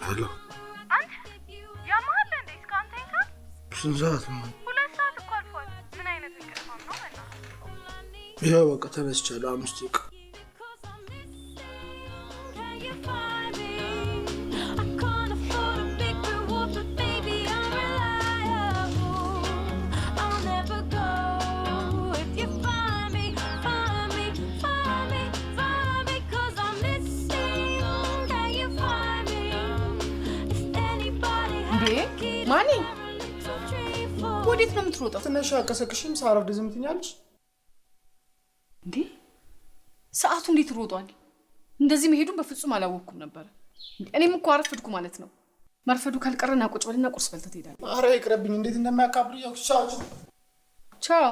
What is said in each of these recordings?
ሄሎ አንተ ያማሃል እንዴ? እስካሁን ተኝተሃል? ስንት ሰዓት ነው? 2 ሰዓት እኮ አልፏል። ምን አይነት እንቅልፋም ነው? ይኸው በቃ ተነስቻለሁ። 5 ደቂቃ ማኒ ወዴት ነው የምትሮጠው? ትንሽ አቀሰቅሽም ሳረፍድ ዝም ትኛለሽ እንዴ? ሰዓቱ እንዴት ሮጧል? እንደዚህ መሄዱን በፍጹም አላወቅኩም ነበር። እኔም እኮ አረፈድኩ ማለት ነው። መርፈዱ ካልቀረና ቁጭ በልና ቁርስ በልተህ ትሄዳለህ። ኧረ ይቅርብኝ። እንዴት እንደማያካብሉ ያው ቻው ቻው።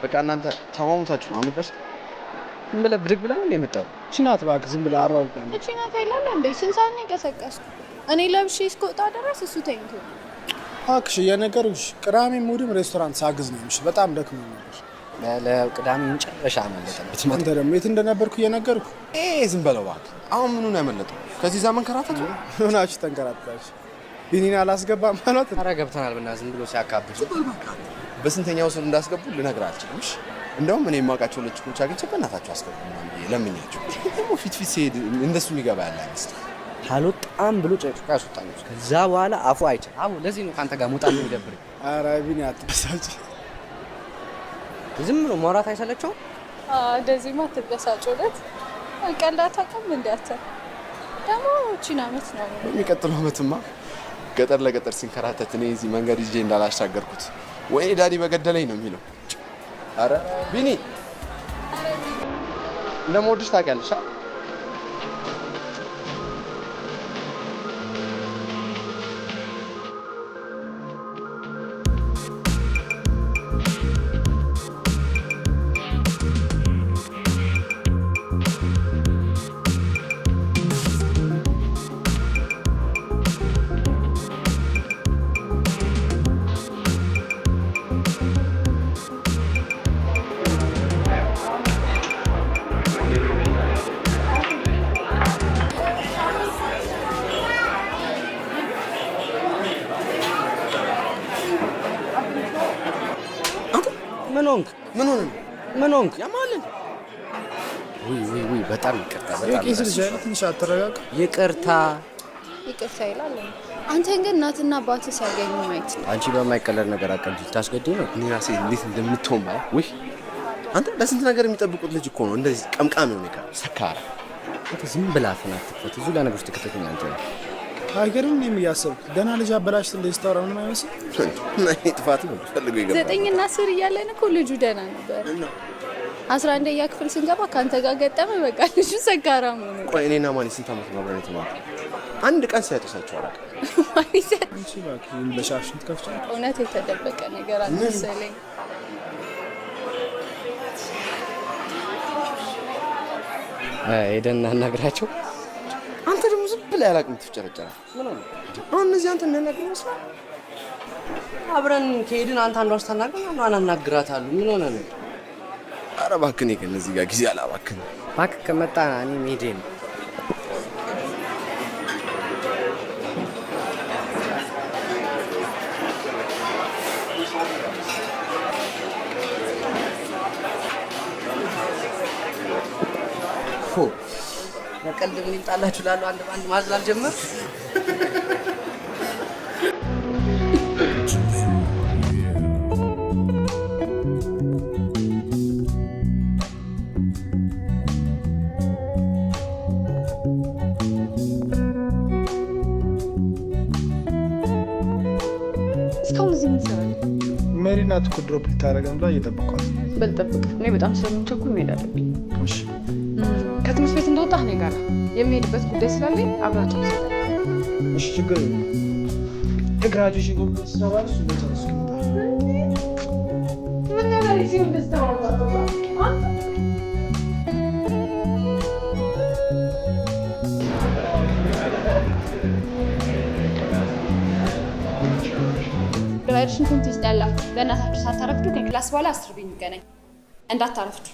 በቃ እናንተ ተማሙታችሁ ነው አምጥተሽ ምን ብለህ ብድግ ብለህ ነው የመጣው? ቺናት እባክህ ዝም ብለህ አራውቅ ነው። ቺናት አይላል እንዴ? ስንት ሰዓት ነው የቀሰቀስኩት? እኔ ለብሼ እስከወጣ ድረስ እሱ ተኝቶ እባክሽ የነገርኩሽ ቅዳሜ ሙድም ሬስቶራንት ሳግዝ ነው የምልሽ። በጣም ደክሞኝ ነበር። ለቅዳሜ መጨረሻ አመለጠበት። አንተ ደግሞ የት እንደነበርኩ እየነገርኩ ዝም በለው እባክህ። አሁን ምኑን ያመለጠው? ከዚህ ዛመን ከራተቱ ሆናችሁ ተንከራተታችሁ። ቢኒና አላስገባም ማለት ነው። ኧረ ገብተናል ብና ዝም ብሎ ሲያካብድ በስንተኛው ስር እንዳስገቡ ልነግርህ አልችልም። እሺ እንደውም እኔ የማውቃቸው ልጅኮች አግኝቼ በእናታቸው አስገቡ ምናምን ብዬ ለምኛቸው ደግሞ ፊት ሲሄድ እንደሱ የሚገባ ያለ አይመስልም። አልወጣም ብሎ ጨጭቃ ያስወጣኝ። ከዛ በኋላ አፉ አይቻል። አቡ ለዚህ ነው ካንተ ጋር መውጣት ነው የሚደብረኝ። ኧረ ቢኒ አትበሳጭ። ዝም ብሎ ማውራት አይሰለቸውም? እንደዚህ ማ ትበሳጭለት ቀላታ ቆም እንዳተ ደግሞ ቺና አመት ነው የሚቀጥለው አመትማ ገጠር ለገጠር ሲንከራተት እኔ እዚህ መንገድ ይዤ እንዳላሻገርኩት ወይ ዳዲ በገደለኝ ነው የሚለው። አረ ቢኒ እንደምወድሽ ታውቂያለሽ። ምን ሆንክ? ያማልን ውይ በጣም ይቅርታ። የቄስ ልጅ አይነት ትንሽ አትረጋጋ። ይቅርታ ይላል። አንተን ግን እናትና አባትህ ሲያገኙ ማየት ነው። አንቺ በማይቀለድ ነገር አቀልጂ ታስገድኝ ነው። እኔ ራሴ እንዴት እንደምትሆን ማለት ወይ አንተ በስንት ነገር የሚጠብቁት ልጅ እኮ ነው እንደዚህ ቀምቃሚ ሆነ ይካ ሰካራ። አንተ ዝም ብላ አትፈት እዚሁ ለነገር ውስጥ ከተተኛ አንተ አይገርም። እኔም እያሰብኩት ገና ልጅ አበላሽት እንደዚህ ታወራ ምንም አይመስል። እኔ ጥፋት ነው ፈልጎ ይገባል። 9 እና 10 እያለን እኮ ልጁ ደህና ነበር። 11ኛ ክፍል ስንገባ ካንተ ጋር ገጠመ። በቃ ልጁ ሰካራም ነው። ቆይ እኔና ማን ስንት ዓመት ነው አብረን የተማርነው? አንድ ቀን ሳይተሳቸው አላውቅም። አንቺ እባክህ ለሻሽን ትከፍቻ። እውነት የተደበቀ ነገር አልመሰለኝ። ሄደን እናናግራቸው። አንተ ደግሞ ዝም ብለህ ያላቅም ትፍጨረጨራለህ። ምን ሆነ አሁን እነዚህ አንተ የሚያናግሩ ይመስላል? አብረን ከሄድን አንተ አንዷ ስታናግረን አንዷን አናግራታለሁ። ምን ሆነ ነው? ኧረ እባክህ እኔ ከእነዚህ ጋር ጊዜ አላባክንም። እባክህ ከመጣ እኔ መሄዴ ነው። ለቀልድ ምን ይምጣላችሁ ላሉ አንድ ባንድ ማዝላል ጀመር። እስካሁን እዚህ ምን ትሰራለህ? ሜሪና እኮ ድሮፕ ልታደርገን ብላ እየጠበኳት። በልጠብቅ። እኔ በጣም ስለምቸኩል መሄድ አለብኝ። እሺ ከትምህርት ቤት እንደወጣህ ነው ጋር የሚሄድበት ጉዳይ ስላለኝ አብራችሁ እሺ ችግር የለም። የግራጁዌሽን ኮንፈረንስ ተባለ እሱ በጨረስኩ ምን ነገር ይሁን ደስታው ግራጁዌሽን ትምህርት ውስጥ ያላችሁ በእናታችሁ ሳታረፍዱ ከክላስ በኋላ 10 ብኝ እንገናኝ። እንዳታረፍዱ።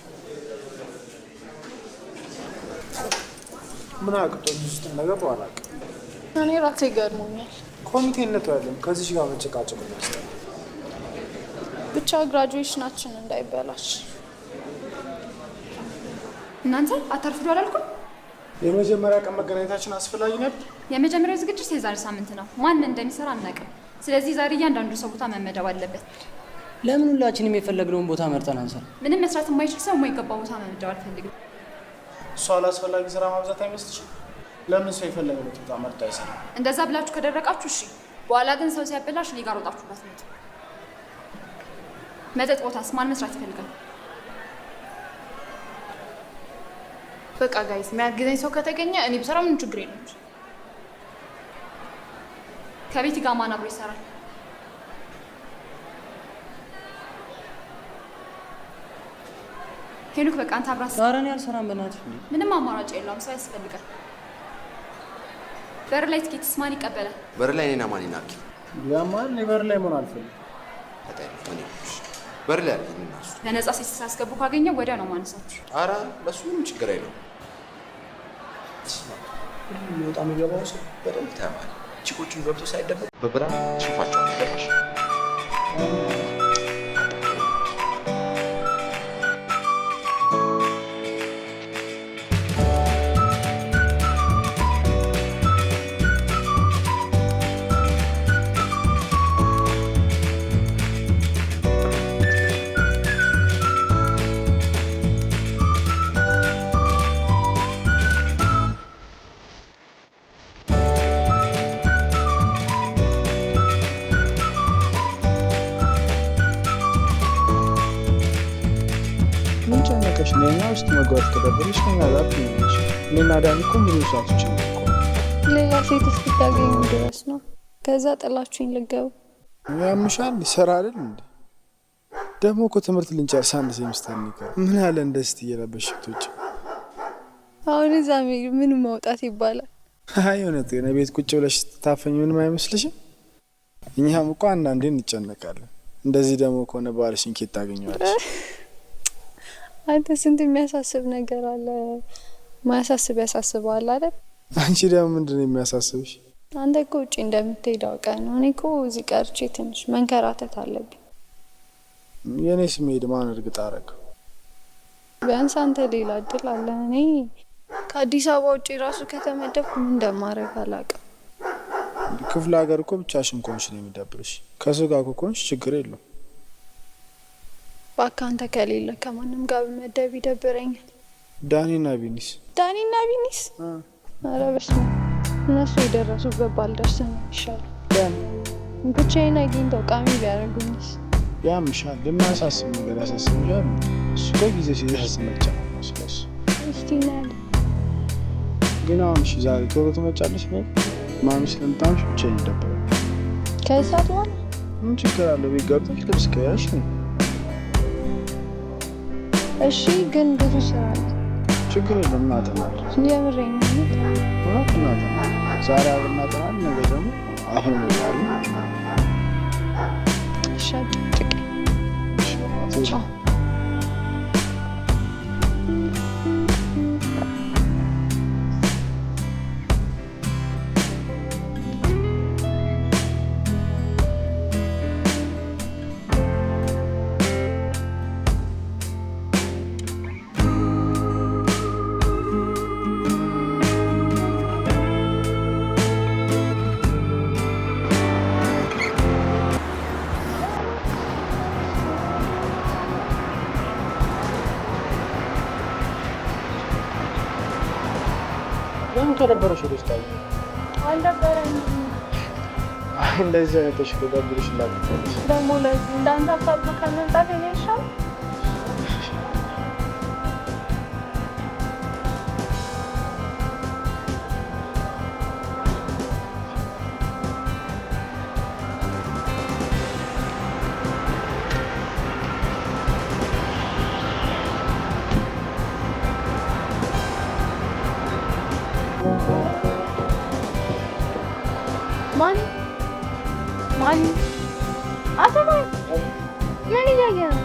ምን አቅቶኝ ውስጥ ነገር በኋላ እኔ ራሴ ገርሞኛል። ኮሚቴነቱ ያለም ከዚህ ጋር መጨቃጨቅ ነው። ብቻ ግራጁዌሽናችን እንዳይበላሽ። እናንተ አታርፍዱ አላልኩም? የመጀመሪያ ቀን መገናኘታችን አስፈላጊ ነበር። የመጀመሪያው ዝግጅት የዛሬ ሳምንት ነው። ማን እንደሚሰራ አናውቅም። ስለዚህ ዛሬ እያንዳንዱ ሰው ቦታ መመደብ አለበት። ለምን ሁላችንም የፈለግነውን ቦታ መርጠን አንሰራ? ምንም መስራት የማይችል ሰው የማይገባ ቦታ መመደብ አልፈልግም። እሷ አላስፈላጊ ስራ ማብዛት አይመስልሽም? ለምን ሰው የፈለገበት ቦታ መርጦ አይሰራም? እንደዛ ብላችሁ ከደረቃችሁ እሺ። በኋላ ግን ሰው ሲያበላሽ እኔ ጋር ወጣችሁበት ነው። መጠጥ ቦታስ ማን መስራት ይፈልጋል? በቃ ጋይስ የሚያግዘኝ ሰው ከተገኘ እኔ ብሰራ ምን ችግር የለም። ከቤት ጋር ማን አብሮ ይሰራል? ሄኖክ በቃ አንተ አብራስ። ኧረ እኔ አልሰራም በእናትሽ። ምንም አማራጭ የለውም። ሰው ያስፈልጋል። በር ላይ ትኬትስ ማን ይቀበላል? በር ላይ እኔና ማን ይናርኪ? ያማን በር ላይ መሆን አልፈልግም። በር ላይ አልኩኝ እና እሱ ለነጻ ሴት ሳያስገቡ ካገኘው ወዲያ ነው ማነሳችሁ። ኧረ ለእሱ ምንም ችግር የለውም። የሚወጣ የሚገባው ሰው በደንብ ታያለህ። ቺኮቹን ገብቶ ሳይደበቅ በብርሃን ሽፋቸዋል። ገባሽ? ምን ጨነቀሽ? እኔና ውስጥ መግባት ከደበረሽ ከኛ ጋር ትሆኛለሽ። እኔና ዳኒ እኮ ሙሉ ሰዓቶችን እኮ ሌላ ሴት እስክታገኙ ድረስ ነው። ከዛ ጥላችሁኝ ልገቡ። ያምሻል። ይሰራ አይደል እንዴ? ደግሞ እኮ ትምህርት ልንጨርስ አንድ ሴሚስተር ይቀር። ምን ያለ እንደዚህ እየለበሽ ብትወጪ። አሁን እዛ ምን መውጣት ይባላል? አይ እውነት ግን ቤት ቁጭ ብለሽ ስትታፈኝ ምንም አይመስልሽም? እኛም እኮ አንዳንዴ እንጨነቃለን። እንደዚህ ደግሞ ከሆነ ባልሽን ኬት ታገኘዋለሽ? አንተ ስንት የሚያሳስብ ነገር አለ። ማያሳስብ ያሳስበዋል አይደል? አንቺ ደግሞ ምንድነው የሚያሳስብሽ? አንተ እኮ ውጪ እንደምትሄድ አውቀህ ነው። እኔ እኮ እዚህ ቀርቼ ትንሽ መንከራተት አለብኝ። የኔ ስሜድ ማን እርግጥ አደረገው? ቢያንስ አንተ ሌላ እድል አለ። እኔ ከአዲስ አበባ ውጪ ራሱ ከተመደብኩ ምን እንደማደርግ አላውቅም። ክፍለ ሀገር እኮ ብቻሽን ከሆንሽ ነው የሚደብርሽ። ከሱ ጋር እኮ ከሆንሽ ችግር የለውም። እባክህ አንተ ከሌለ ከማንም ጋር በመደብ ይደብረኛል። ዳኒና ቢኒስ? ዳኒና ቢኒስ? ኧረ በስመ አብ። እነሱ የደረሱበት ባልደርስ ነው ይሻላል። ብቻዬን አግኝተው ቃሚ ቢያደርጉኝስ? ያምሻል። ለማያሳስብ ነገር ያሳስብሻል። እሱ እኮ ጊዜ ሲደርስ መጫ ነው ስለሱ። እስቲ እናያለን። ግን አሁን እሺ ዛሬ ቶሎ ትመጫለሽ? ማሚ ስለምታምሽ ብቻዬን ይደብራል። ከሰዓት በኋላ ምን ችግር አለው? ቤት ገብተሽ ልብስ ቀያሽ ነው። እሺ ግን ብዙ ስራ አለ። ችግር የለም እናጠናለን። የምሬን ነው። እውነት እናጠናለን። ዛሬ አብረን እናጠናለን። ነገ ደግሞ አሁን እንወጣለን። ቻው። ለምን ተደበረሽ? ደስታ አልደበረኝም። እንደዚህ አይነትሽ ደብርሽ ላጥቶሽ ደግሞ ለዚህ እንዳንተ አባባ ከመምጣት ይሻል። አቶ ማን ምን እያየ ነው?